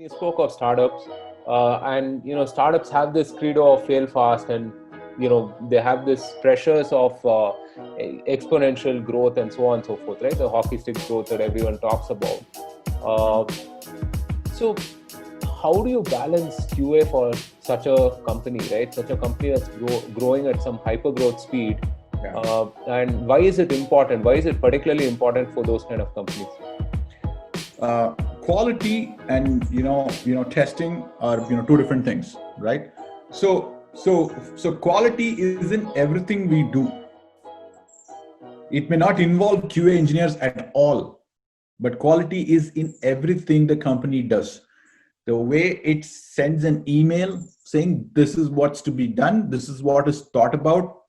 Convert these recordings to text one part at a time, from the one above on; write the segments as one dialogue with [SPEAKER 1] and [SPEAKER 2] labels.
[SPEAKER 1] You spoke of startups, and startups have this credo of fail fast, and they have this pressures of exponential growth and so on and so forth, right? The hockey stick growth that everyone talks about. Uh, so, how do you balance QA for such a company, right? Such a company that's growing at some hyper growth speed, and why is it important? Why is it particularly important for those kind of companies?
[SPEAKER 2] Quality and testing are two different things, right? So quality is in everything we do. It may not involve QA engineers at all, but quality is in everything the company does. The way it sends an email saying this is what's to be done, this is what is thought about,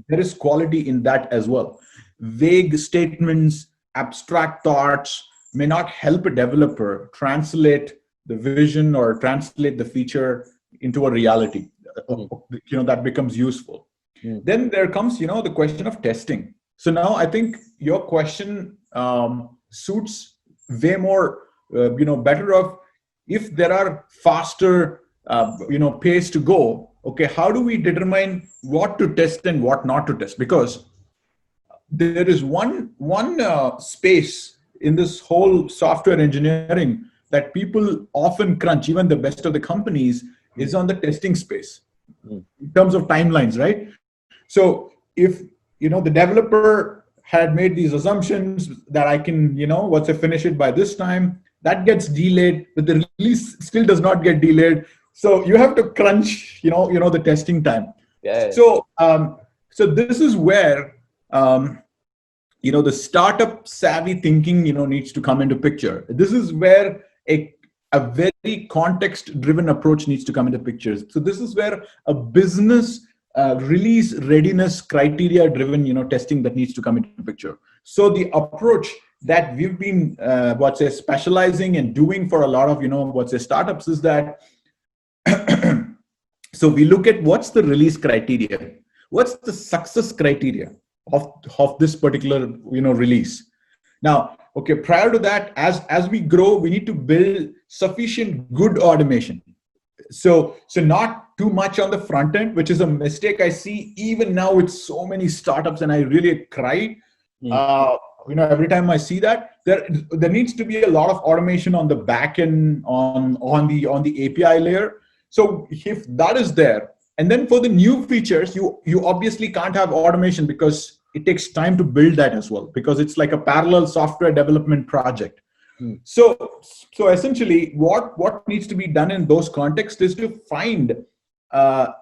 [SPEAKER 2] there is quality in that as well. Vague statements, abstract thoughts may not help a developer translate the vision or translate the feature into a reality. That becomes useful. Then there comes the question of testing. So now I think your question suits way more better of, if there are faster pace to go, okay, how do we determine what to test and what not to test? Because there is one space in this whole software engineering that people often crunch, even the best of the companies, is on the testing space in terms of timelines, right? So if the developer had made these assumptions that I can finish it by this time, that gets delayed, but the release still does not get delayed. So you have to crunch the testing time.
[SPEAKER 1] Yeah.
[SPEAKER 2] So this is where the startup savvy thinking needs to come into picture. This is where a very context driven approach needs to come into picture. So this is where a business release readiness criteria driven testing that needs to come into picture. So the approach that we've been specializing and doing for a lot of startups is that so we look at what's the release criteria, what's the success criteria of this particular release. Now, okay, prior to that, as we grow, we need to build sufficient good automation. So not too much on the front end, which is a mistake I see even now with so many startups, and I really cry. Every time I see that, there needs to be a lot of automation on the back end, on the API layer. So if that is there, and then for the new features, you obviously can't have automation because it takes time to build that as well, because it's like a parallel software development project. So essentially, what needs to be done in those contexts is to find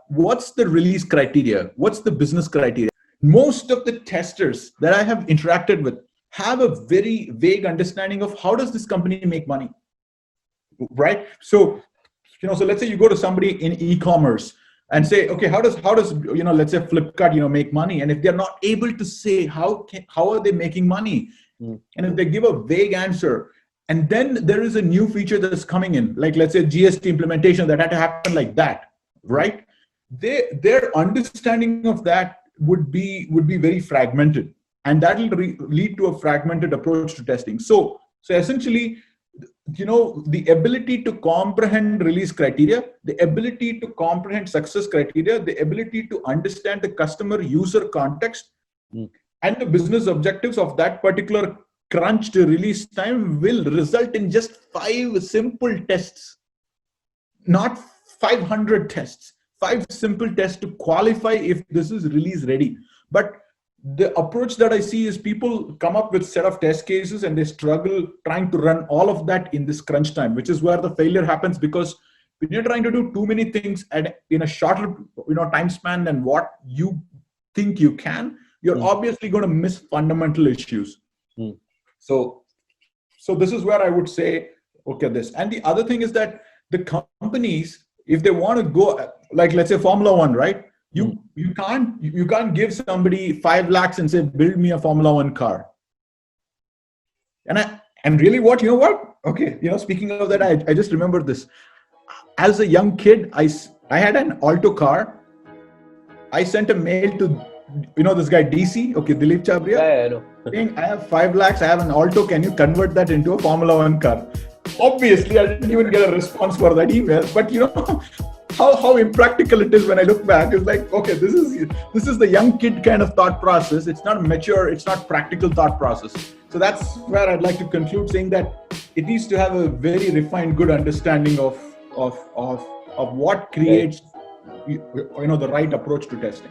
[SPEAKER 2] what's the release criteria, what's the business criteria. Most of the testers that I have interacted with have a very vague understanding of how does this company make money, right? So let's say you go to somebody in e-commerce and say, okay, how does let's say Flipkart make money? And if they're not able to say how are they making money, and if they give a vague answer, and then there is a new feature that's coming in, like let's say GST implementation that had to happen like that, right? Their understanding of that would be very fragmented, and that will lead to a fragmented approach to testing. So essentially, the ability to comprehend release criteria, the ability to comprehend success criteria, the ability to understand the customer user context and the business objectives of that particular crunched release time will result in just 5 simple tests, not 500 tests, 5 simple tests to qualify if this is release ready. But the approach that I see is people come up with set of test cases and they struggle trying to run all of that in this crunch time, which is where the failure happens, because when you're trying to do too many things in a shorter time span than what you think you can, you're obviously going to miss fundamental issues. So this is where I would say, okay, this. And the other thing is that the companies, if they want to go, like let's say Formula One, right? You can't give somebody 5 lakhs and say, build me a Formula One car. And really what, okay, speaking of that, I just remember this. As a young kid, I had an Alto car. I sent a mail to, this guy DC, okay, Dilip Chabria.
[SPEAKER 1] Yeah, I know.
[SPEAKER 2] Saying, I have 5 lakhs, I have an Alto, can you convert that into a Formula One car? Obviously, I didn't even get a response for that email. But how impractical it is when I look back. Is like, okay, this is the young kid kind of thought process. It's not mature. It's not practical thought process. So that's where I'd like to conclude, saying that it needs to have a very refined, good understanding of what creates the right approach to testing.